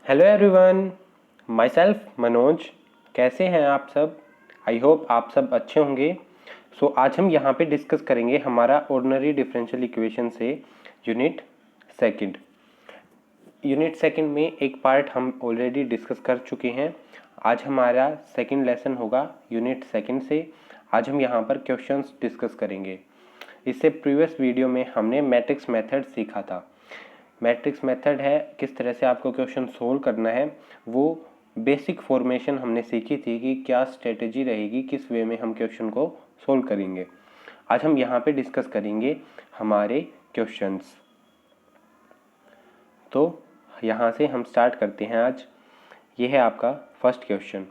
Hello everyone, my self Manoj. कैसे हैं आप सब? आई होप आप सब अच्छे होंगे। आज हम यहाँ पे डिस्कस करेंगे हमारा ऑर्डिनरी डिफरेंशियल इक्वेशन से यूनिट सेकंड। यूनिट सेकंड में एक पार्ट हम ऑलरेडी डिस्कस कर चुके हैं। आज हमारा सेकंड लेसन होगा यूनिट सेकंड से। आज हम यहाँ पर क्वेश्चंस डिस्कस करेंगे। इससे प्रीवियस वीडियो में हमने मैट्रिक्स मेथड सीखा था। मैट्रिक्स मेथड है किस तरह से आपको क्वेश्चन सोल्व करना है, वो बेसिक फॉर्मेशन हमने सीखी थी कि क्या स्ट्रेटेजी रहेगी, किस वे में हम क्वेश्चन को सोल्व करेंगे। आज हम यहाँ पे डिस्कस करेंगे हमारे क्वेश्चंस। तो यहाँ से हम स्टार्ट करते हैं आज। ये है आपका फर्स्ट क्वेश्चन।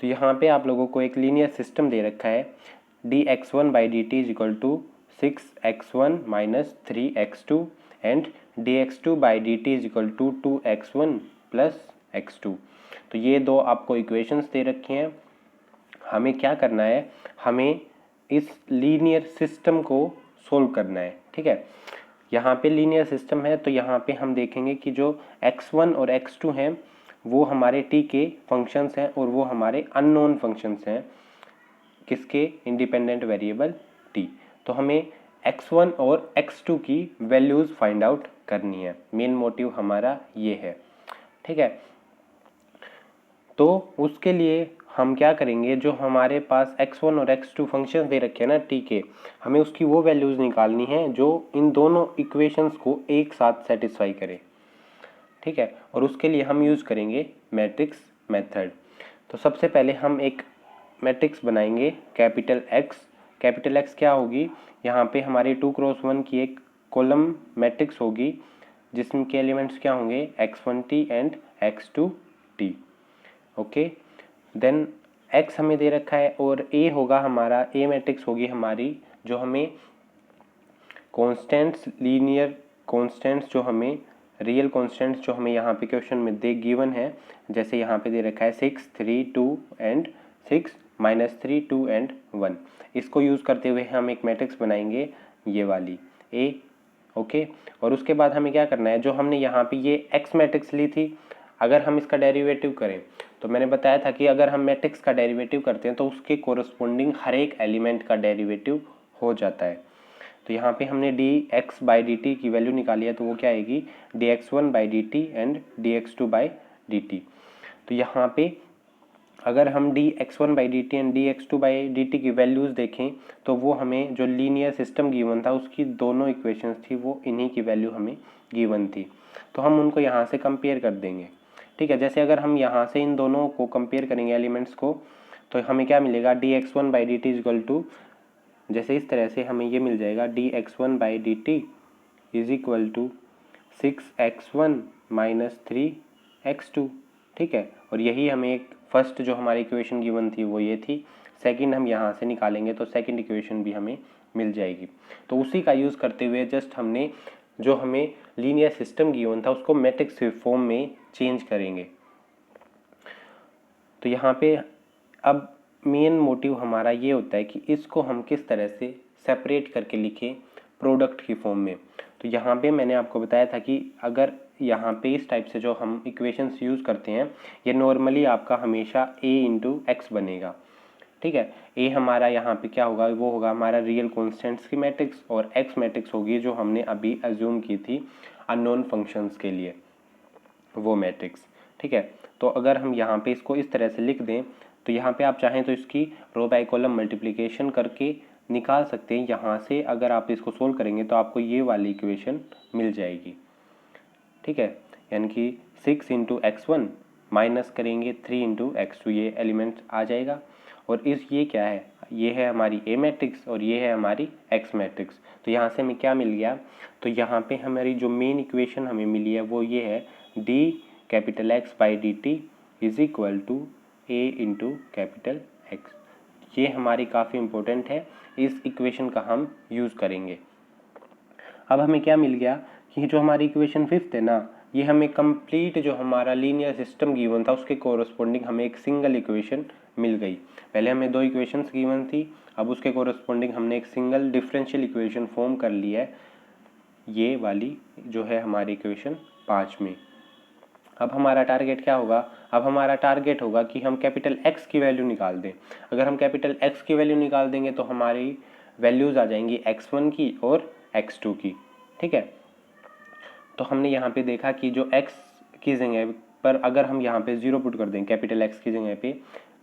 तो यहाँ पे आप लोगों को एक लीनियर सिस्टम दे रखा है dx1 by dt is equal to 6x1 minus 3x2 and dx2 by dt is equal to 2x1 plus x2। तो ये दो आपको इक्वेशंस दे रखी हैं। हमें क्या करना है, हमें इस लीनियर सिस्टम को सोल्व करना है। ठीक है, यहाँ पे लीनियर सिस्टम है तो यहाँ पे हम देखेंगे कि जो x1 और x2 हैं वो हमारे t के फंक्शंस हैं और वो हमारे अननोन फंक्शंस हैं। किसके? Independent variable t। तो हमें x1 और x2 की वैल्यूज़ फाइंड आउट करनी है। मेन मोटिव हमारा ये है। ठीक है, तो उसके लिए हम क्या करेंगे, जो हमारे पास x1 और x2 फंक्शंस दे रखे हैं ना t के, हमें उसकी वो वैल्यूज़ निकालनी है जो इन दोनों इक्वेशंस को एक साथ सेटिस्फाई करे। ठीक है, और उसके लिए हम यूज़ करेंगे मैट्रिक्स मेथड। तो सबसे पहले हम एक मैट्रिक्स बनाएंगे कैपिटल X। कैपिटल X क्या होगी, यहाँ पे हमारी 2x1 की एक कॉलम मैट्रिक्स होगी जिसमें के एलिमेंट्स क्या होंगे, x1t and x2t। Okay, then x हमें दे रखा है और a होगा हमारा, a मैट्रिक्स होगी हमारी जो हमें कॉन्स्टेंट्स, लीनियर कॉन्स्टेंट्स, जो हमें रियल कॉन्स्टेंट्स जो हमें यहाँ पे क्वेश्चन में दे गिवन है। जैसे यहाँ पे दे रखा है 6, 3, 2 एंड 6 -3, 2 एंड 1। इसको यूज़ करते हुए हम एक मैट्रिक्स बनाएंगे ये वाली A। ओके, और उसके बाद हमें क्या करना है, जो हमने यहाँ पे ये X मैट्रिक्स ली थी, अगर हम इसका डेरिवेटिव करें तो मैंने बताया था कि अगर हम मैट्रिक्स का डेरिवेटिव करते हैं तो उसके कोरस्पोंडिंग हर एक एलिमेंट का डेरिवेटिव हो जाता है। तो यहाँ पे हमने dx बाई dt की वैल्यू निकाली है, तो वो क्या आएगी, dx1 by dt and dx2 by dt। तो यहाँ पे अगर हम dx1 by dt and dx2 by dt की वैल्यूज़ देखें तो वो हमें जो लीनियर सिस्टम गिवन था उसकी दोनों इक्वेशंस थी वो इन्हीं की वैल्यू हमें गिवन थी। तो हम उनको यहाँ से कंपेयर कर देंगे। ठीक है, जैसे अगर हम यहाँ से इन दोनों को कंपेयर करेंगे एलिमेंट्स को, तो हमें क्या मिलेगा, dx1 by dt is equal to, जैसे इस तरह से हमें ये मिल जाएगा dx1 by dt is equal to 6x1 minus 3x2। ठीक है, और यही हमें एक फर्स्ट जो हमारी इक्वेशन गिवन थी वो ये थी। सेकंड हम यहाँ से निकालेंगे तो सेकंड इक्वेशन भी हमें मिल जाएगी। तो उसी का यूज़ करते हुए जस्ट हमने जो हमें लीनियर सिस्टम गिवन था उसको मैट्रिक्स फॉर्म में चेंज करेंगे। तो यहाँ पे अब मेन मोटिव हमारा ये होता है कि इसको हम किस तरह से सेपरेट करके लिखें प्रोडक्ट की फॉर्म में। तो यहाँ पे मैंने आपको बताया था कि अगर यहाँ पे इस टाइप से जो हम इक्वेशंस यूज़ करते हैं, ये नॉर्मली आपका हमेशा a इंटू एक्स बनेगा। ठीक है, a हमारा यहाँ पे क्या होगा, वो होगा हमारा रियल कॉन्स्टेंट्स की मैट्रिक्स, और x मैट्रिक्स होगी जो हमने अभी अज्यूम की थी अननोन फंक्शंस के लिए, वो मैट्रिक्स। ठीक है, तो अगर हम यहाँ पे इसको इस तरह से लिख दें तो यहाँ पे आप चाहें तो इसकी रो बाई कॉलम मल्टीप्लिकेशन करके निकाल सकते हैं। यहाँ से अगर आप इसको सोल्व करेंगे तो आपको ये वाली इक्वेशन मिल जाएगी। ठीक है, यानी कि 6 इंटू x1 माइनस करेंगे 3 इंटू x2, ये एलिमेंट आ जाएगा। और इस ये क्या है, ये है हमारी a मैट्रिक्स और ये है हमारी x मैट्रिक्स। तो यहाँ से हमें क्या मिल गया, तो यहाँ पे हमारी जो मेन इक्वेशन हमें मिली है वो ये है d capital X by d t is equal to a into capital X। ये हमारी काफ़ी इम्पोर्टेंट है, इस इक्वेशन का हम यूज़ करेंगे। अब हमें क्या मिल गया कि जो हमारी इक्वेशन फिफ्थ है ना, ये हमें कंप्लीट जो हमारा लीनियर सिस्टम गिवन था उसके कोरस्पोंडिंग हमें एक सिंगल इक्वेशन मिल गई। पहले हमें दो इक्वेशंस गिवन थी, अब उसके कोरस्पोंडिंग हमने एक सिंगल डिफरेंशियल इक्वेशन फॉर्म कर ली है, ये वाली जो है हमारी इक्वेशन 5 में। अब हमारा टारगेट क्या होगा? अब हमारा टारगेट होगा कि हम कैपिटल एक्स की वैल्यू निकाल दें। अगर हम कैपिटल एक्स की वैल्यू निकाल देंगे तो हमारी वैल्यूज़ आ जाएंगी x1 की और x2 की। ठीक है, तो हमने यहाँ पे देखा कि जो x की जगह पर अगर हम यहाँ पे 0 पुट कर दें, कैपिटल x की जगह पे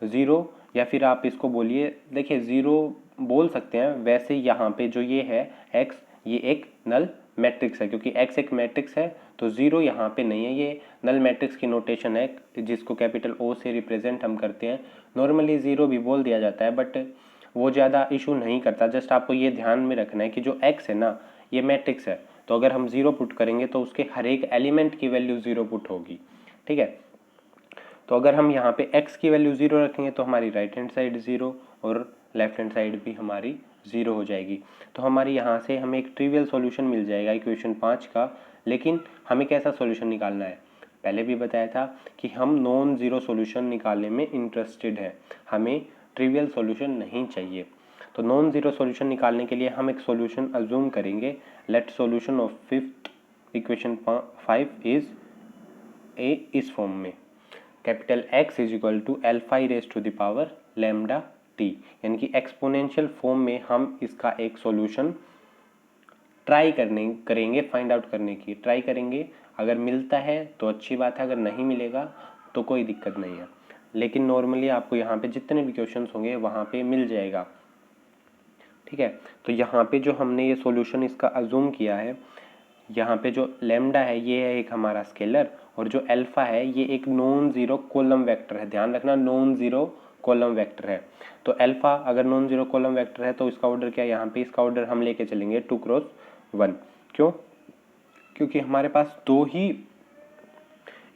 0, या फिर आप इसको बोलिए, देखिए 0 बोल सकते हैं। वैसे यहाँ पे जो ये है x, ये एक नल मैट्रिक्स है, क्योंकि x एक मैट्रिक्स है, तो 0 यहाँ पे नहीं है। ये नल मैट्रिक्स की नोटेशन है जिसको कैपिटल O से रिप्रेजेंट हम करते हैं। नॉर्मली 0 भी बोल दिया जाता है, बट वो ज़्यादा इशू नहीं करता। जस्ट आपको ये ध्यान में रखना है कि जो x है ना, ये मैट्रिक्स है, तो अगर हम 0 पुट करेंगे तो उसके हर एक एलिमेंट की वैल्यू 0 पुट होगी। ठीक है, तो अगर हम यहाँ पे x की वैल्यू 0 रखेंगे तो हमारी राइट हैंड साइड 0 और लेफ्ट हैंड साइड भी हमारी 0 हो जाएगी। तो हमारी यहाँ से हमें एक ट्रिवियल सॉल्यूशन मिल जाएगा इक्वेशन 5 का। लेकिन हमें कैसा सॉल्यूशन निकालना है? पहले भी बताया था कि हम नॉन ज़ीरो सॉल्यूशन निकालने में इंटरेस्टेड हैं, हमें ट्रिवियल सॉल्यूशन नहीं चाहिए। तो नॉन ज़ीरो सॉल्यूशन निकालने के लिए हम एक सॉल्यूशन अज्यूम करेंगे। Let solution of fifth equation 5 is a इस फॉर्म में, capital X is equal to alpha e raise to the power lambda t, यानी कि एक्सपोनेंशियल फॉर्म में हम इसका एक सॉल्यूशन ट्राई करेंगे फाइंड आउट करने की ट्राई करेंगे। अगर मिलता है तो अच्छी बात है, अगर नहीं मिलेगा तो कोई दिक्कत नहीं है। लेकिन नॉर्मली आपको यहाँ पे जितने भी क्वेश्चंस होंगे वहाँ पे मिल जाएगा। ठीक है, तो यहाँ पे जो हमने ये सॉल्यूशन इसका अज्यूम किया है, यहाँ पे जो लैम्डा है ये है एक हमारा स्केलर, और जो अल्फा है ये एक नॉन ज़ीरो कॉलम वेक्टर है। ध्यान रखना, नॉन ज़ीरो कॉलम वेक्टर है। तो अल्फा अगर नॉन ज़ीरो कॉलम वेक्टर है तो इसका ऑर्डर क्या है? यहाँ पे इसका ऑर्डर हम लेके चलेंगे 2x1। क्यों? क्योंकि हमारे पास दो ही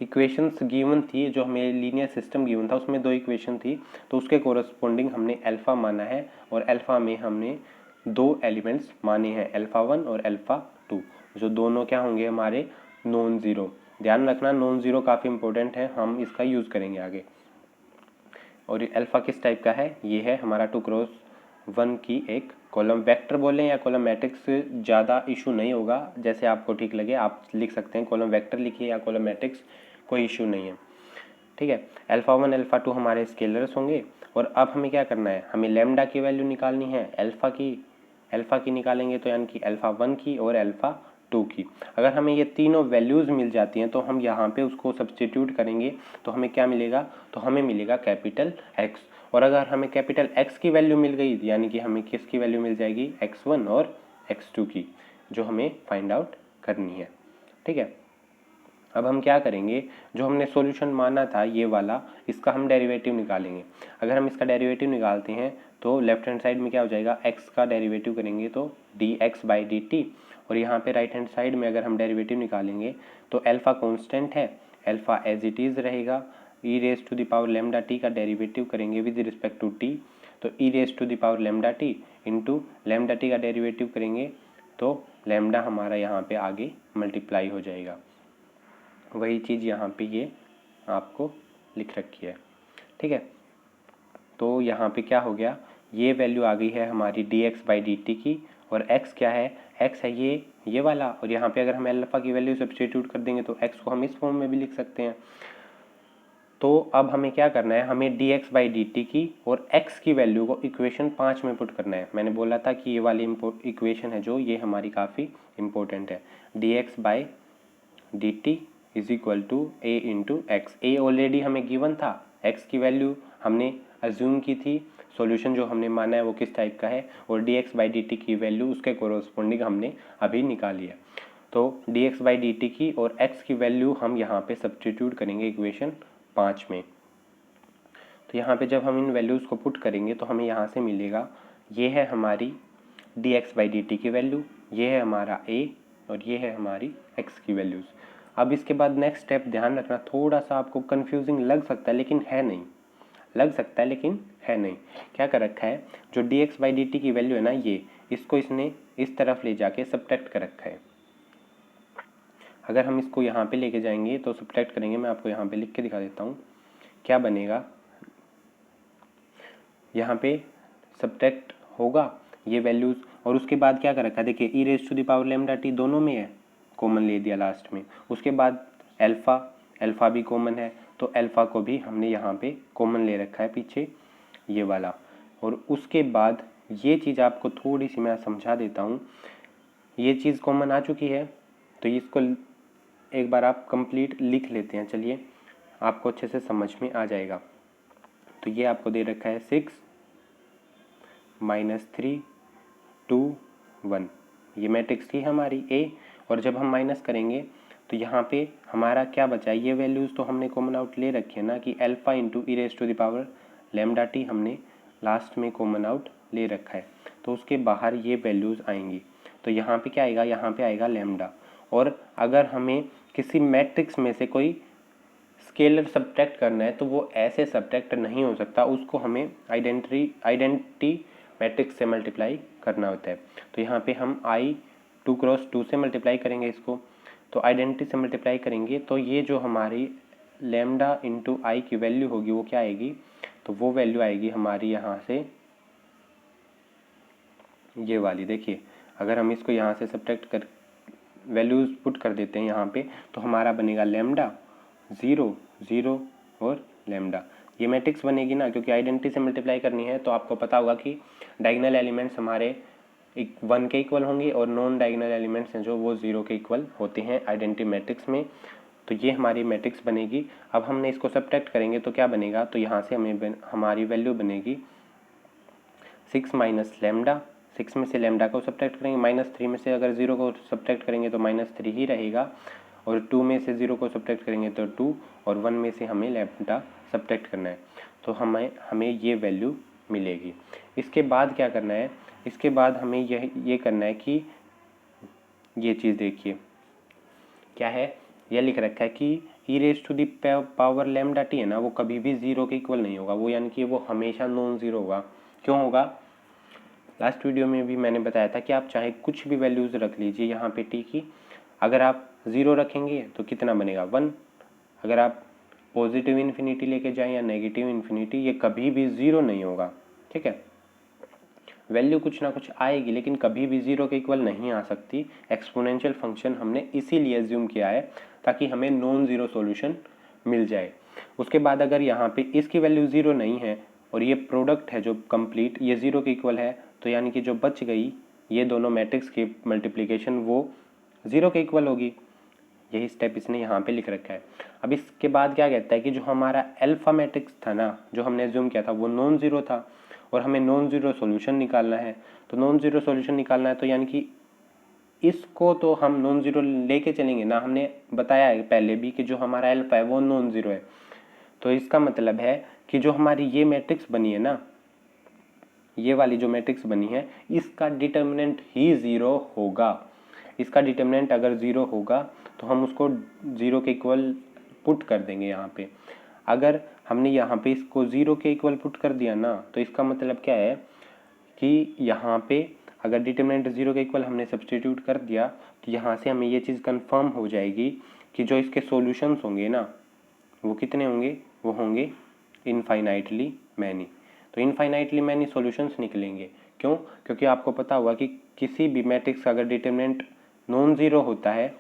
इक्वेशंस गिवन थी, जो हमें लीनियर सिस्टम गिवन था उसमें दो इक्वेशन थी, तो उसके कोरस्पोंडिंग हमने अल्फा माना है, और अल्फा में हमने दो एलिमेंट्स माने हैं, अल्फा 1 और अल्फा 2, जो दोनों क्या होंगे? हमारे नॉन ज़ीरो। ध्यान रखना, नॉन ज़ीरो काफ़ी इंपॉर्टेंट है, हम इसका यूज़ करेंगे आगे। और ये अल्फ़ा किस टाइप का है? ये है हमारा 2x1 की एक कॉलम वेक्टर बोलें या कॉलम मैट्रिक्स, ज़्यादा इशू नहीं होगा, जैसे आपको ठीक लगे आप लिख सकते हैं। कॉलम वेक्टर लिखिए या कॉलम मैट्रिक्स, कोई इशू नहीं है। ठीक है, अल्फ़ा 1 अल्फ़ा 2 हमारे स्केलर्स होंगे। और अब हमें क्या करना है? हमें लैम्डा की वैल्यू निकालनी है। अल्फ़ा की निकालेंगे तो यानी कि अल्फ़ा 1 की और अल्फ़ा 2 की। अगर हमें ये तीनों वैल्यूज़ मिल जाती हैं तो हम यहाँ पे उसको सब्स्टिट्यूट करेंगे, तो हमें क्या मिलेगा? तो हमें मिलेगा कैपिटल एक्स। और अगर हमें कैपिटल एक्स की वैल्यू मिल गई, यानी कि हमें किसकी वैल्यू मिल जाएगी? x1 और x2 की, जो हमें फाइंड आउट करनी है। ठीक है, अब हम क्या करेंगे? जो हमने सॉल्यूशन माना था ये वाला, इसका हम डेरिवेटिव निकालेंगे। अगर हम इसका डेरिवेटिव निकालते हैं तो लेफ्ट हैंड साइड में क्या हो जाएगा? x का डेरिवेटिव करेंगे तो dx/dt, और यहाँ पे राइट हैंड साइड में अगर हम डेरिवेटिव निकालेंगे तो अल्फ़ा कांस्टेंट है, अल्फ़ा एज इट इज़ रहेगा। E raise to the power lambda t का डेरिवेटिव करेंगे विद रिस्पेक्ट टू टी, तो e raise to the power lambda t into lambda t का डेरिवेटिव करेंगे तो लैम्डा हमारा यहाँ पे आगे मल्टीप्लाई हो जाएगा। वही चीज़ यहाँ पे ये आपको लिख रखी है। ठीक है, तो यहाँ पे क्या हो गया? ये वैल्यू आ गई है हमारी dx/dt की, और x क्या है? x है ये वाला, और यहाँ पे अगर हम अल्फ़ा की वैल्यू सब्स्टिट्यूट कर देंगे तो x को हम इस फॉर्म में भी लिख सकते हैं। तो अब हमें क्या करना है? हमें dx/dt की और x की वैल्यू को इक्वेशन 5 में पुट करना है। मैंने बोला था कि ये वाली इक्वेशन है जो, ये हमारी काफ़ी इंपॉर्टेंट है। dx/dt is equal to a into x. A already हमें गिवन था, एक्स की वैल्यू हमने अज्यूम की थी, सॉल्यूशन जो हमने माना है वो किस टाइप का है, और dx/dt की वैल्यू उसके कोरोस्पोंडिंग हमने अभी निकाली है। तो dx/dt की और x की वैल्यू हम यहाँ पे सब्स्टिट्यूट करेंगे इक्वेशन 5 में। तो यहाँ पे जब हम इन वैल्यूज़ को पुट करेंगे तो हमें यहाँ से मिलेगा, ये है हमारी dx/dt की वैल्यू, ये है हमारा a, और ये है हमारी x की वैल्यूज़। अब इसके बाद नेक्स्ट स्टेप, ध्यान रखना, थोड़ा सा आपको कंफ्यूजिंग लग सकता है लेकिन है नहीं, लग सकता है लेकिन है नहीं। क्या कर रखा है? जो dx/dt की वैल्यू है ना, ये इसको इसने इस तरफ ले जाके सब्ट्रैक्ट कर रखा है। अगर हम इसको यहाँ पे लेके जाएंगे तो सब्ट्रैक्ट करेंगे, मैं आपको यहाँ पे लिख के दिखा देता हूँ क्या बनेगा। यहाँ पे सब्ट्रैक्ट होगा ये वैल्यूज़, और उसके बाद क्या कर रखा है? देखिए, e raise to the power lambda t दोनों में है, कॉमन ले दिया लास्ट में। उसके बाद अल्फ़ा अल्फ़ा भी कॉमन है, तो अल्फ़ा को भी हमने यहाँ पे कॉमन ले रखा है पीछे ये वाला। और उसके बाद ये चीज़ आपको थोड़ी सी मैं समझा देता हूँ। ये चीज़ कॉमन आ चुकी है, तो इसको एक बार आप कंप्लीट लिख लेते हैं। चलिए, आपको अच्छे से समझ में आ जाएगा। तो ये आपको दे रखा है 6 -3 2 1, ये मैट्रिक्स थी हमारी ए। और जब हम माइनस करेंगे तो यहाँ पे हमारा क्या बचा है, ये वैल्यूज़ तो हमने कॉमन आउट ले रखे हैं ना, कि alpha into e raise to the power lambda t हमने लास्ट में कॉमन आउट ले रखा है। तो उसके बाहर ये वैल्यूज़ आएंगी, तो यहाँ पे क्या आएगा, यहाँ पे आएगा लैम्डा। और अगर हमें किसी मैट्रिक्स में से कोई स्केलर सब्ट्रैक्ट करना है तो वो ऐसे सब्ट्रैक्ट नहीं हो सकता, उसको हमें आइडेंटिटी मैट्रिक्स से मल्टीप्लाई करना होता है। तो यहाँ पे हम आई 2 क्रॉस 2 से मल्टीप्लाई करेंगे इसको, तो आइडेंटिटी से मल्टीप्लाई करेंगे तो ये जो हमारी लैम्डा इंटू आई की वैल्यू होगी वो क्या आएगी, तो वो वैल्यू आएगी हमारी यहाँ से ये वाली। देखिए, अगर हम इसको यहाँ से सब्ट्रैक्ट कर वैल्यूज़ पुट कर देते हैं यहाँ पे, तो हमारा बनेगा लैम्डा 0 0 और लैम्डा। ये मैट्रिक्स बनेगी ना, क्योंकि आइडेंटिटी से मल्टीप्लाई करनी है। तो आपको पता होगा कि डायगोनल एलिमेंट्स हमारे 1 के इक्वल होंगे और नॉन डायगोनल एलिमेंट्स हैं जो वो 0 के इक्वल होते हैं आइडेंटिटी मैट्रिक्स में। तो ये हमारी मैट्रिक्स बनेगी। अब हमने इसको सब्ट्रैक्ट करेंगे तो क्या बनेगा, तो यहाँ से हमारी वैल्यू बनेगी 6 माइनस लैम्डा। 6 में से लैम्डा को सब्ट्रैक्ट करेंगे, -3 में से अगर 0 को सब्ट्रैक्ट करेंगे तो -3 ही रहेगा, और 2 में से 0 को सब्ट्रैक्ट करेंगे तो 2, और 1 में से हमें लैम्डा सब्ट्रैक्ट करना है, तो हमें ये वैल्यू मिलेगी। इसके बाद क्या करना है, इसके बाद हमें ये करना है कि ये चीज़ देखिए क्या है, यह लिख रखा है कि e raise to the power lambda t है ना, वो कभी भी 0 के इक्वल नहीं होगा, वो यानी कि वो हमेशा नॉन ज़ीरो होगा। क्यों होगा, लास्ट वीडियो में भी मैंने बताया था कि आप चाहे कुछ भी वैल्यूज़ रख लीजिए यहाँ पे टी की, अगर आप 0 रखेंगे तो कितना बनेगा 1। अगर आप पॉजिटिव इन्फिनिटी लेके जाएं या नेगेटिव इन्फिनिटी, ये कभी भी 0 नहीं होगा। ठीक है, वैल्यू कुछ ना कुछ आएगी लेकिन कभी भी 0 के इक्वल नहीं आ सकती। एक्सपोनेंशियल फंक्शन हमने इसीलिए एज्यूम किया है ताकि हमें नॉन ज़ीरो सॉल्यूशन मिल जाए। उसके बाद अगर यहाँ पे इसकी वैल्यू 0 नहीं है और ये प्रोडक्ट है जो कंप्लीट ये 0 के इक्वल है, तो यानी कि जो बच गई ये दोनों मैट्रिक्स की मल्टीप्लिकेशन वो 0 के इक्वल होगी। यही स्टेप इसने यहाँ पे लिख रखा है। अब इसके बाद क्या कहता है कि जो हमारा अल्फा मैट्रिक्स था ना, जो हमने एज्यूम किया था, वो नॉन ज़ीरो था और हमें नॉन ज़ीरो सॉल्यूशन निकालना है। तो नॉन ज़ीरो सॉल्यूशन निकालना है तो यानी कि इसको तो हम नॉन ज़ीरो लेके चलेंगे ना, हमने बताया है पहले भी कि जो हमारा अल्फा है वो नॉन ज़ीरो है। तो इसका मतलब है कि जो हमारी ये मैट्रिक्स बनी है ना, ये वाली जो मैट्रिक्स बनी है, इसका डिटर्मिनेंट ही 0 होगा। इसका डिटर्मिनेंट अगर 0 होगा तो हम उसको 0 के इक्वल पुट कर देंगे यहाँ पे। अगर हमने यहाँ पे इसको 0 के इक्वल पुट कर दिया ना, तो इसका मतलब क्या है कि यहाँ पे अगर डिटर्मिनेंट 0 के इक्वल हमने सब्सटीट्यूट कर दिया तो यहाँ से हमें ये चीज़ कंफर्म हो जाएगी कि जो इसके सॉल्यूशंस होंगे ना, वो कितने होंगे, वो होंगे इनफाइनाइटली मैनी। तो इनफाइनाइटली मैनी सॉल्यूशंस निकलेंगे। क्यों, क्योंकि आपको पता होगा कि किसी भी मैट्रिक्स का अगर डिटर्मिनेंट नॉन ज़ीरो होता है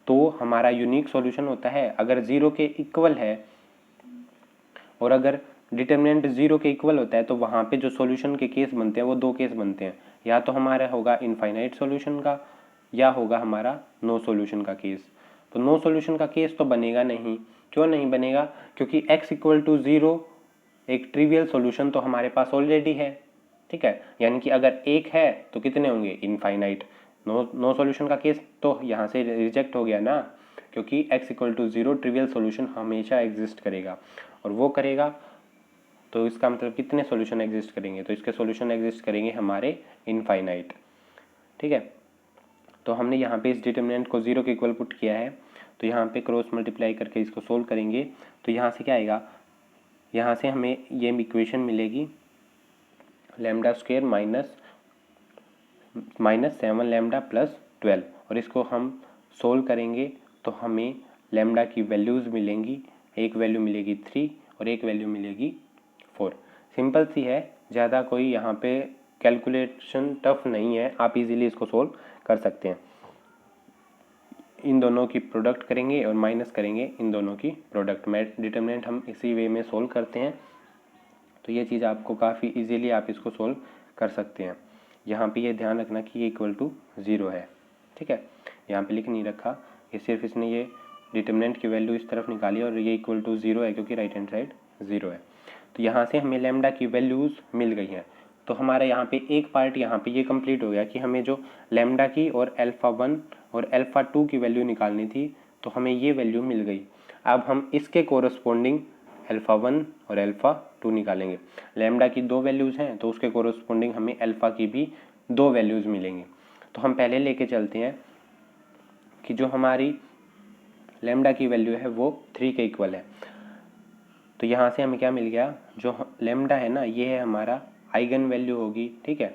तो हमारा यूनिक सॉल्यूशन होता है। अगर 0 के इक्वल है और अगर डिटर्मिनेंट 0 के इक्वल होता है तो वहाँ पे जो सॉल्यूशन के केस बनते हैं वो 2 केस बनते हैं, या तो हमारा होगा इनफाइनाइट सॉल्यूशन का या होगा हमारा नो सॉल्यूशन का केस। तो नो सॉल्यूशन का केस तो बनेगा नहीं। क्यों नहीं बनेगा, क्योंकि x इक्वल टू 0 एक ट्रिवियल सॉल्यूशन तो हमारे पास ऑलरेडी है। ठीक है, यानी कि अगर एक है तो कितने होंगे, इनफाइनाइट। नो सॉल्यूशन का केस तो यहाँ से रिजेक्ट हो गया ना, क्योंकि x equal to 0 trivial solution हमेशा एग्जिस्ट करेगा, और वो करेगा तो इसका मतलब कितने सॉल्यूशन एग्जिस्ट करेंगे, तो इसके सॉल्यूशन एग्जिस्ट करेंगे हमारे इनफाइनाइट। ठीक है, तो हमने यहाँ पे इस डिटर्मिनेंट को 0 के इक्वल पुट किया है, तो यहाँ पे क्रॉस मल्टीप्लाई करके इसको सोल्व करेंगे तो यहाँ से क्या आएगा, यहाँ से हमें ये इक्वेशन मिलेगी lambda square minus 7 lambda plus 12, और इसको हम सोल्व करेंगे तो हमें लैम्डा की वैल्यूज़ मिलेंगी। एक वैल्यू मिलेगी 3 और एक वैल्यू मिलेगी 4। सिंपल सी है, ज़्यादा कोई यहाँ पे कैलकुलेशन टफ नहीं है, आप इजीली इसको सोल्व कर सकते हैं। इन दोनों की प्रोडक्ट करेंगे और माइनस करेंगे इन दोनों की प्रोडक्ट। डिटरमिनेंट हम इसी वे में सोल्व करते हैं, तो ये चीज़ आपको काफ़ी इजीली आप इसको सोल्व कर सकते हैं। यहाँ पे ये ध्यान रखना कि ये इक्वल टू 0 है, ठीक है। यहाँ पे लिख नहीं रखा, ये सिर्फ इसने ये डिटरमिनेंट की वैल्यू इस तरफ निकाली और ये इक्वल टू 0 है क्योंकि राइट हैंड साइड 0 है। तो यहाँ से हमें लैम्डा की वैल्यूज़ मिल गई हैं। तो हमारा यहाँ पे एक पार्ट यहाँ पे ये कंप्लीट हो गया कि हमें जो लैम्डा की और अल्फ़ा 1 और अल्फ़ा 2 की वैल्यू निकालनी थी, तो हमें ये वैल्यू मिल गई। अब हम इसके कोरस्पोंडिंग अल्फ़ा 1 और अल्फ़ा 2 निकालेंगे। लैम्डा की 2 वैल्यूज़ हैं तो उसके कोरस्पोंडिंग हमें अल्फ़ा की भी 2 वैल्यूज़ मिलेंगी। तो हम पहले लेके चलते हैं कि जो हमारी लैम्डा की वैल्यू है वो 3 के इक्वल है। तो यहाँ से हमें क्या मिल गया, जो लैम्डा है ना, ये है हमारा आइगन वैल्यू होगी, ठीक है,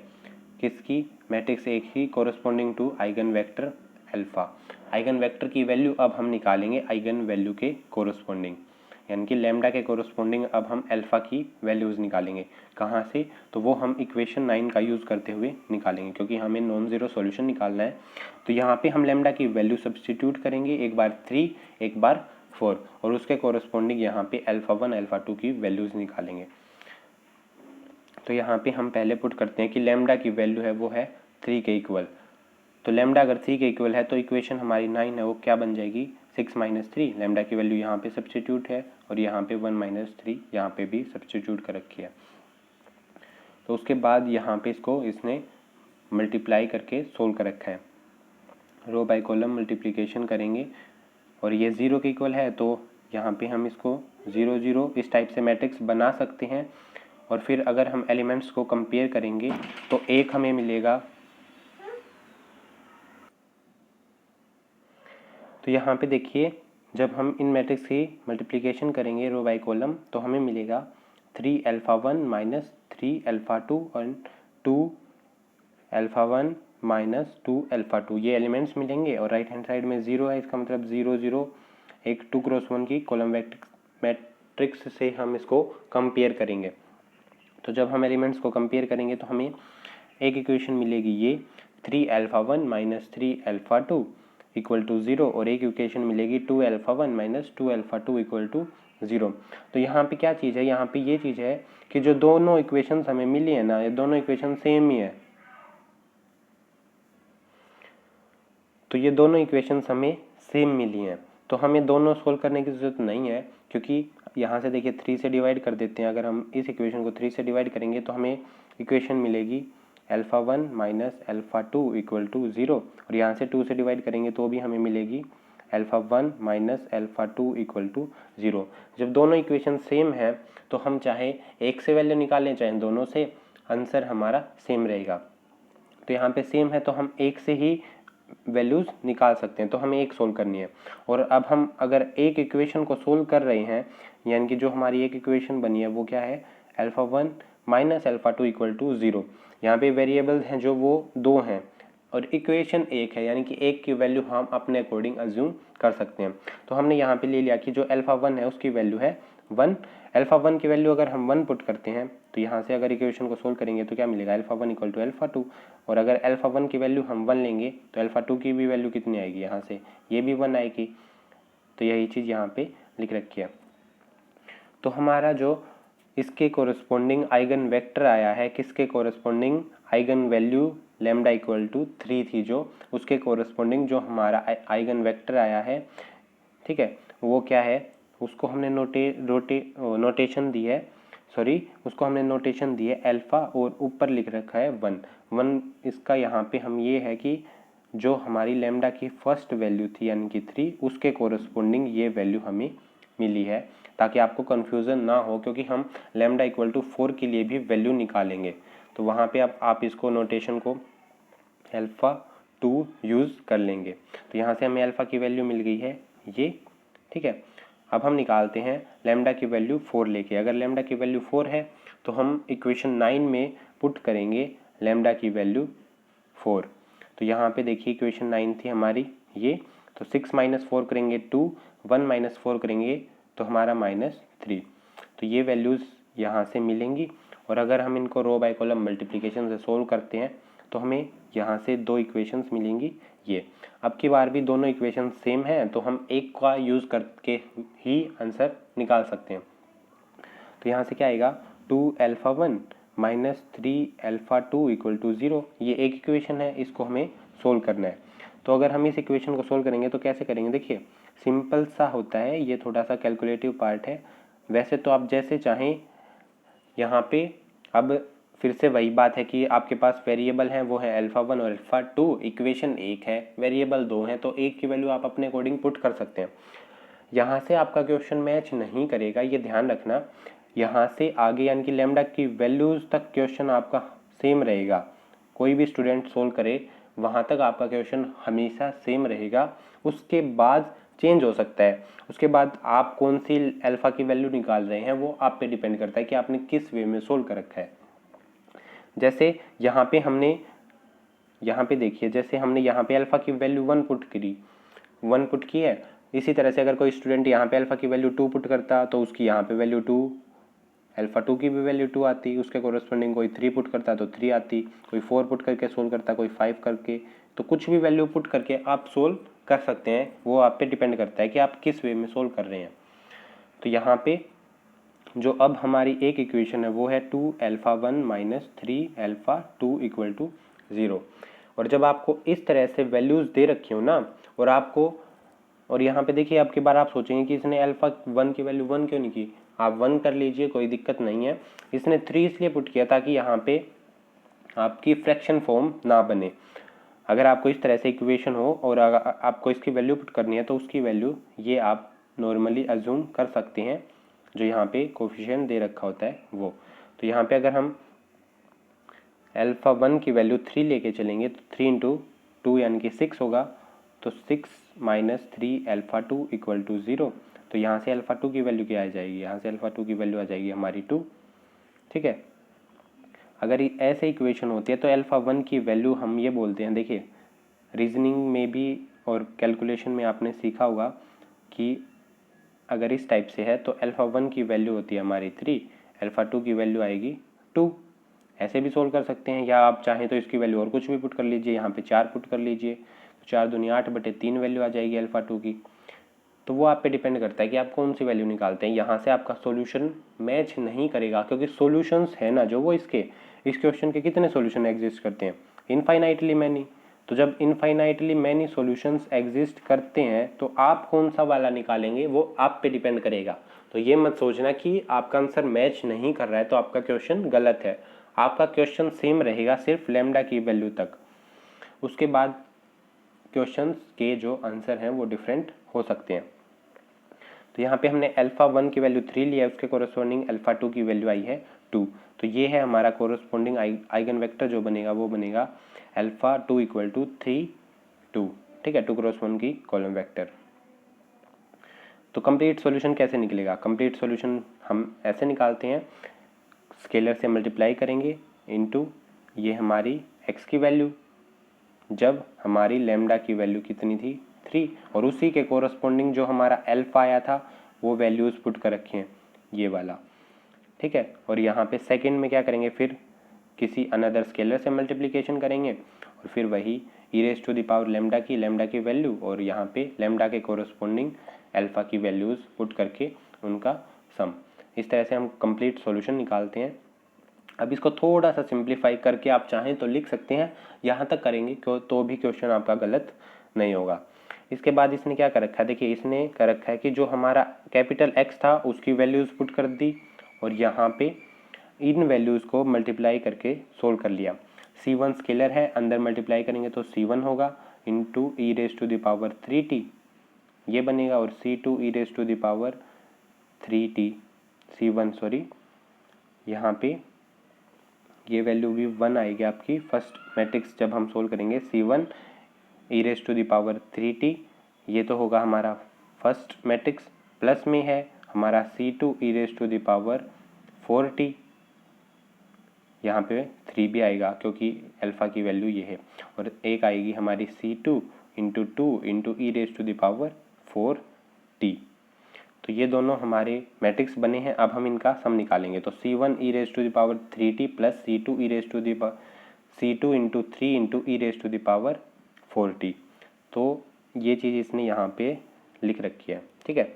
किसकी, मैट्रिक्स ए की corresponding to eigen vector alpha. Eigen vector की वैल्यू अब हम निकालेंगे आइगन वैल्यू के कोरस्पोंडिंग, यानी कि लैम्डा के कोरस्पोंडिंग अब हम अल्फ़ा की वैल्यूज़ निकालेंगे। कहाँ से, तो वो हम इक्वेशन 9 का यूज़ करते हुए निकालेंगे, क्योंकि हमें नॉन ज़ीरो सॉल्यूशन निकालना है। तो यहाँ पे हम लैम्डा की वैल्यू सब्स्टिट्यूट करेंगे, एक बार 3 एक बार 4, और उसके कोरस्पोंडिंग यहाँ पे अल्फ़ा 1 अल्फ़ा 2 की वैल्यूज़ निकालेंगे। तो यहाँ पे हम पहले पुट करते हैं कि लैम्डा की वैल्यू है वो है 3 के इक्वल। तो लैम्डा अगर 3 के इक्वल है तो इक्वेशन हमारी 9 है वो क्या बन जाएगी, 6 - 3। लैम्डा की वैल्यू यहाँ पे सब्स्टिट्यूट है और यहाँ पे 1 - 3 यहाँ पे भी सब्स्टिट्यूट कर रखी है। तो उसके बाद यहाँ पे इसको इसने मल्टीप्लाई करके सोल्व कर रखा है। रो बाय कॉलम मल्टीप्लिकेशन करेंगे और ये 0 के इक्वल है, तो यहाँ पे हम इसको 0 0 इस टाइप से मैट्रिक्स बना सकते हैं। और फिर अगर हम एलिमेंट्स को कंपेयर करेंगे तो एक हमें मिलेगा, तो यहाँ पे देखिए जब हम इन मैट्रिक्स की मल्टीप्लिकेशन करेंगे रो बाय कॉलम, तो हमें मिलेगा 3 अल्फ़ा 1 माइनस 3 अल्फ़ा 2 और 2 अल्फ़ा 1 माइनस 2 अल्फ़ा 2, ये एलिमेंट्स मिलेंगे। और राइट हैंड साइड में 0 है, इसका मतलब 0 0 एक 2 क्रॉस 1 की कॉलम मैट्रिक्स से हम इसको कंपेयर करेंगे। तो जब हम एलिमेंट्स को कंपेयर करेंगे तो हमें एक इक्वेशन मिलेगी ये 3 alpha 1 minus 3 alpha 2 equal to 0, और एक इक्वेशन मिलेगी 2 alpha 1 minus 2 alpha 2 equal to 0। तो यहाँ पे क्या चीज़ है, यहाँ पे ये चीज़ है कि जो दोनों इक्वेशंस हमें मिली है ना, ये दोनों इक्वेशन सेम ही है। तो ये दोनों इक्वेशंस हमें सेम मिली हैं, तो हमें दोनों सोल्व करने की ज़रूरत नहीं है, क्योंकि यहाँ से देखिए 3 से डिवाइड कर देते हैं। अगर हम इस इक्वेशन को 3 से डिवाइड करेंगे तो हमें इक्वेशन मिलेगी alpha 1 minus alpha 2 equal to 0, और यहाँ से 2 से डिवाइड करेंगे तो भी हमें मिलेगी alpha 1 minus alpha 2 equal to 0। जब दोनों इक्वेशन सेम है तो हम चाहे एक से वैल्यू निकालें चाहे दोनों से, आंसर हमारा सेम रहेगा। तो यहाँ पे सेम है तो हम एक से ही वैल्यूज़ निकाल सकते हैं, तो हमें एक सोल्व करनी है। और अब हम अगर एक इक्वेशन को सोल्व कर रहे हैं, यानी कि जो हमारी एक इक्वेशन बनी है वो क्या है, alpha 1 minus alpha 2 equal to 0। यहाँ पे वेरिएबल्स हैं जो वो 2 हैं और इक्वेशन एक है, यानी कि एक की वैल्यू हम अपने अकॉर्डिंग अज्यूम कर सकते हैं। तो हमने यहाँ पे ले लिया कि जो अल्फ़ा 1 है उसकी वैल्यू है 1। अल्फ़ा 1 की वैल्यू अगर हम 1 पुट करते हैं तो यहाँ से अगर इक्वेशन को सोल्व करेंगे तो क्या मिलेगा, अल्फ़ा 1 इक्वल टू अल्फ़ा 2। और अगर अल्फ़ा 1 की वैल्यू हम 1 लेंगे तो अल्फ़ा 2 की भी वैल्यू कितनी आएगी, यहाँ से ये भी 1 आएगी। तो यही चीज़ यहाँ पे लिख रखी है। तो हमारा जो इसके कोरस्पोंडिंग आइगन वेक्टर आया है, किसके corresponding, eigen value lambda equal to 3 थी जो, उसके कोरस्पोंडिंग जो हमारा आइगन वेक्टर आया है, ठीक है, वो क्या है, उसको हमने नोटेशन दी है, सॉरी उसको हमने नोटेशन दी है अल्फ़ा, और ऊपर लिख रखा है 1। इसका यहाँ पे हम ये है कि जो हमारी लैम्डा की फर्स्ट वैल्यू थी यानी कि 3, उसके कोरस्पोंडिंग ये वैल्यू हमें मिली है, ताकि आपको कन्फ्यूज़न ना हो, क्योंकि हम लैम्डा इक्वल टू 4 के लिए भी वैल्यू निकालेंगे। तो वहाँ पे आप इसको नोटेशन को अल्फ़ा 2 यूज़ कर लेंगे। तो यहाँ से हमें अल्फ़ा की वैल्यू मिल गई है ये, ठीक है। अब हम निकालते हैं लैम्डा की वैल्यू 4 लेके। अगर लैम्डा की वैल्यू 4 है तो हम इक्वेशन 9 में पुट करेंगे लैम्डा की वैल्यू 4। तो यहाँ पे देखिए इक्वेशन 9 थी हमारी ये, तो 6 - 4 करेंगे 2, 1 - 4 करेंगे तो हमारा -3। तो ये वैल्यूज़ यहाँ से मिलेंगी। और अगर हम इनको रो बाय कॉलम मल्टीप्लिकेशन से सोल्व करते हैं तो हमें यहाँ से 2 इक्वेशंस मिलेंगी, ये। अब की बार भी दोनों इक्वेशन सेम हैं तो हम एक का यूज़ करके ही आंसर निकाल सकते हैं। तो यहाँ से क्या आएगा 2α1 माइनस 3α2 इक्वल टू 0। ये एक इक्वेशन है, इसको हमें सोल्व करना है। तो अगर हम इस इक्वेशन को सोल्व करेंगे तो कैसे करेंगे, देखिए सिंपल सा होता है, ये थोड़ा सा कैलकुलेटिव पार्ट है। वैसे तो आप जैसे चाहें यहाँ पे, अब फिर से वही बात है कि आपके पास वेरिएबल हैं, वो है α1 और α2, इक्वेशन एक है, वेरिएबल दो हैं, तो एक की वैल्यू आप अपने अकॉर्डिंग पुट कर सकते हैं। यहाँ से आपका क्वेश्चन मैच नहीं करेगा, ये ध्यान रखना। यहाँ से आगे यानी कि लैम्डा की वैल्यूज़ तक क्वेश्चन आपका सेम रहेगा। कोई भी स्टूडेंट सोल्व करे वहाँ तक आपका क्वेश्चन हमेशा सेम रहेगा। उसके बाद चेंज हो सकता है, उसके बाद आप कौन सी अल्फ़ा की वैल्यू निकाल रहे हैं वो आप पे डिपेंड करता है कि आपने किस वे में सोल्व कर रखा है। जैसे यहाँ पे देखिए, जैसे हमने यहाँ पे अल्फ़ा की वैल्यू 1 पुट की है। इसी तरह से अगर कोई स्टूडेंट यहाँ पे अल्फ़ा की वैल्यू 2 पुट करता तो उसकी यहाँ पे वैल्यू 2, α2 की भी वैल्यू 2 आती। उसके कोरस्पॉन्डिंग कोई 3 पुट करता तो 3 आती, कोई 4 पुट करके सोल्व करता, कोई 5 करके। तो कुछ भी वैल्यू पुट करके आप सोल्व कर सकते हैं, वो आप पे डिपेंड करता है कि आप किस वे में सोल्व कर रहे हैं। तो यहाँ पे जो अब हमारी एक इक्वेशन है वो है 2α1 माइनस 3α2 इक्वल टू 0। और जब आपको इस तरह से वैल्यूज़ दे रखी हो ना, और यहाँ पे देखिए आपकी बार आप सोचेंगे कि इसने α1 की वैल्यू 1 क्यों नहीं की। आप 1 कर लीजिए, कोई दिक्कत नहीं है। इसने 3 इसलिए पुट किया ताकि यहाँ पे आपकी फ्रैक्शन फॉर्म ना बने। अगर आपको इस तरह से इक्वेशन हो और आपको इसकी वैल्यू पुट करनी है तो उसकी वैल्यू ये आप नॉर्मली अज्यूम कर सकते हैं, जो यहाँ पे कोफिशिएंट दे रखा होता है वो। तो यहाँ पे अगर हम α1 की वैल्यू 3 लेके चलेंगे तो 3 इंटू 2 यानी कि 6 होगा। तो 6 माइनस 3α2 इक्वल टू 0। तो यहाँ से α2 की वैल्यू क्या आ जाएगी, यहाँ से α2 की वैल्यू आ जाएगी हमारी 2। ठीक है, अगर ऐसे इक्वेशन होती है तो α1 की वैल्यू हम ये बोलते हैं, देखिए रीजनिंग में भी और कैलकुलेशन में आपने सीखा होगा कि अगर इस टाइप से है तो α1 की वैल्यू होती है हमारी 3, α2 की वैल्यू आएगी 2। ऐसे भी सोल्व कर सकते हैं, या आप चाहें तो इसकी वैल्यू और कुछ भी पुट कर लीजिए, यहाँ पे 4 पुट कर लीजिए तो 4 दूनी 8/3 वैल्यू आ जाएगी α2 की। तो वो आप पे डिपेंड करता है कि आप कौन सी वैल्यू निकालते हैं। यहाँ से आपका सॉल्यूशन मैच नहीं करेगा, क्योंकि सॉल्यूशंस है ना जो, वो इस क्वेश्चन के कितने सॉल्यूशन एग्जिस्ट करते हैं, इनफाइनाइटली मैनी। तो जब इनफाइनाइटली मैनी सॉल्यूशंस एग्जिस्ट करते हैं तो आप कौन सा वाला निकालेंगे वो आप पे डिपेंड करेगा। तो ये मत सोचना कि आपका आंसर मैच नहीं कर रहा है तो आपका क्वेश्चन गलत है। आपका क्वेश्चन सेम रहेगा सिर्फ लैम्डा की वैल्यू तक, उसके बाद क्वेश्चंस के जो आंसर हैं वो डिफरेंट हो सकते हैं। तो यहाँ पे हमने α1 की वैल्यू 3 लिया है, उसके कोरस्पॉन्डिंग α2 की वैल्यू आई है 2। तो ये है हमारा कोरस्पॉन्डिंग आइगन वेक्टर जो बनेगा वो बनेगा α2 इक्वल टू 3 2। ठीक है, 2 कोरस्पॉन्ड की कॉलम वेक्टर। तो कंप्लीट सॉल्यूशन कैसे निकलेगा, कंप्लीट सॉल्यूशन हम ऐसे निकालते हैं, स्केलर से मल्टीप्लाई करेंगे इनटू ये हमारी x की वैल्यू, जब हमारी लैम्डा की वैल्यू कितनी थी 3, और उसी के कोरस्पॉन्डिंग जो हमारा अल्फा आया था वो वैल्यूज़ पुट कर रखे हैं ये वाला। ठीक है, और यहाँ पे सेकंड में क्या करेंगे, फिर किसी अनदर स्केलर से मल्टीप्लिकेशन करेंगे और फिर वही e⁻λ की वैल्यू और यहाँ पे लैम्डा के कोरस्पॉन्डिंग अल्फा की वैल्यूज़ पुट करके उनका सम। इस तरह से हम कंप्लीट सॉल्यूशन निकालते हैं। अब इसको थोड़ा सा सिंप्लीफाई करके आप चाहें तो लिख सकते हैं, यहाँ तक करेंगे तो भी क्वेश्चन आपका गलत नहीं होगा। इसके बाद इसने क्या कर रखा है, देखिए इसने कर रखा है कि जो हमारा कैपिटल X था उसकी वैल्यूज़ पुट कर दी और यहाँ पे इन वैल्यूज़ को मल्टीप्लाई करके सोल्व कर लिया। C1 स्केलर है, अंदर मल्टीप्लाई करेंगे तो C1 होगा इंटू e⁻3t ये बनेगा, और C2 e⁻3t C1 सॉरी, यहाँ पे ये वैल्यू भी 1 आएगी आपकी फर्स्ट मैट्रिक्स जब हम सोल्व करेंगे। C1 e⁻3t ये तो होगा हमारा फर्स्ट मैट्रिक्स, प्लस में है हमारा C2 e⁻4t, यहाँ पे 3 भी आएगा क्योंकि अल्फ़ा की वैल्यू ये है, और एक आएगी हमारी C2 इंटू 2 इंटू e⁻4t। तो ये दोनों हमारे मैट्रिक्स बने हैं। अब हम इनका सम निकालेंगे, तो C1 e⁻3t plus C2 into 3 into e⁻4t। तो ये चीज़ इसने यहाँ पे लिख रखी है, ठीक है।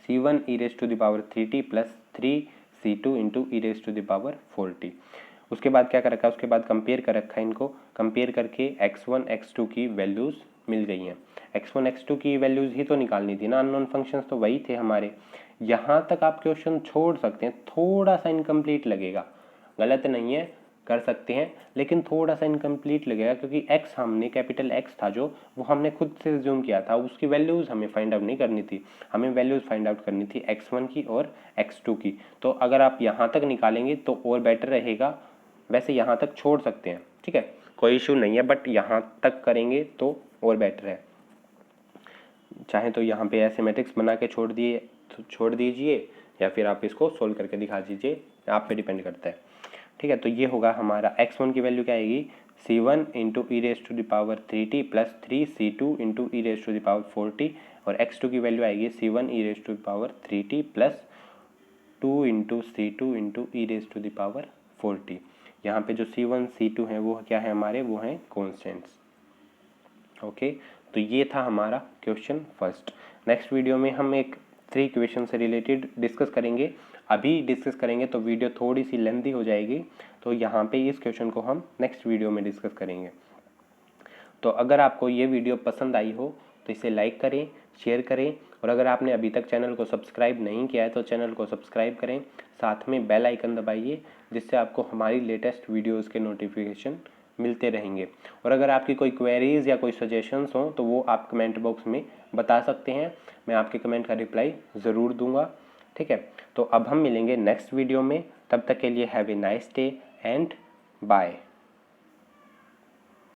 C1 e⁻³ plus 3C2 into e⁻⁴t। उसके बाद क्या कर रखा है, उसके बाद कंपेयर कर रखा है, इनको कंपेयर करके x1 x2 की वैल्यूज़ मिल गई हैं। x1 x2 की वैल्यूज़ ही तो निकालनी थी ना, अननोन फंक्शंस तो वही थे हमारे। यहाँ तक आप क्वेश्चन छोड़ सकते हैं, थोड़ा सा इनकम्प्लीट लगेगा, गलत नहीं है, कर सकते हैं, लेकिन थोड़ा सा इनकम्प्लीट लगेगा क्योंकि x हमने कैपिटल X था जो, वो हमने खुद से ज्यूम किया था, उसकी वैल्यूज़ हमें फाइंड आउट नहीं करनी थी, हमें वैल्यूज़ फाइंड आउट करनी थी x1 की और x2 की। तो अगर आप यहाँ तक निकालेंगे तो और बेटर रहेगा, वैसे यहाँ तक छोड़ सकते हैं, ठीक है, कोई इशू नहीं है, बट यहाँ तक करेंगे तो और बेटर है। चाहे तो यहाँ पे ऐसे मैट्रिक्स बना के छोड़ दीजिए या फिर आप इसको सोल्व करके दिखा दीजिए, आप पे डिपेंड करता है, ठीक है। तो ये होगा हमारा x1 की वैल्यू क्या आएगी, C1 into e⁻³ plus 3C2 into e⁻⁴t, और x2 की वैल्यू आएगी C1 e⁻³ plus 2 into C2 into e⁻⁴t। यहाँ पे जो C1 C2 है वो क्या है हमारे, वो हैं कॉन्स्टेंट्स। ओके, तो ये था हमारा क्वेश्चन फर्स्ट। नेक्स्ट वीडियो में हम एक 3 क्वेश्चन से रिलेटेड डिस्कस करेंगे। अभी डिस्कस करेंगे तो वीडियो थोड़ी सी लेंथी हो जाएगी, तो यहाँ पे इस क्वेश्चन को हम नेक्स्ट वीडियो में डिस्कस करेंगे। तो अगर आपको ये वीडियो पसंद आई हो तो इसे लाइक करें, शेयर करें, और अगर आपने अभी तक चैनल को सब्सक्राइब नहीं किया है तो चैनल को सब्सक्राइब करें, साथ में बेल आइकन दबाइए, जिससे आपको हमारी लेटेस्ट वीडियोज़ के नोटिफिकेशन मिलते रहेंगे। और अगर आपकी कोई क्वेरीज़ या कोई सजेशंस हों तो वो आप कमेंट बॉक्स में बता सकते हैं, मैं आपके कमेंट का रिप्लाई ज़रूर दूंगा, ठीक है। तो अब हम मिलेंगे नेक्स्ट वीडियो में, तब तक के लिए have a nice day and bye.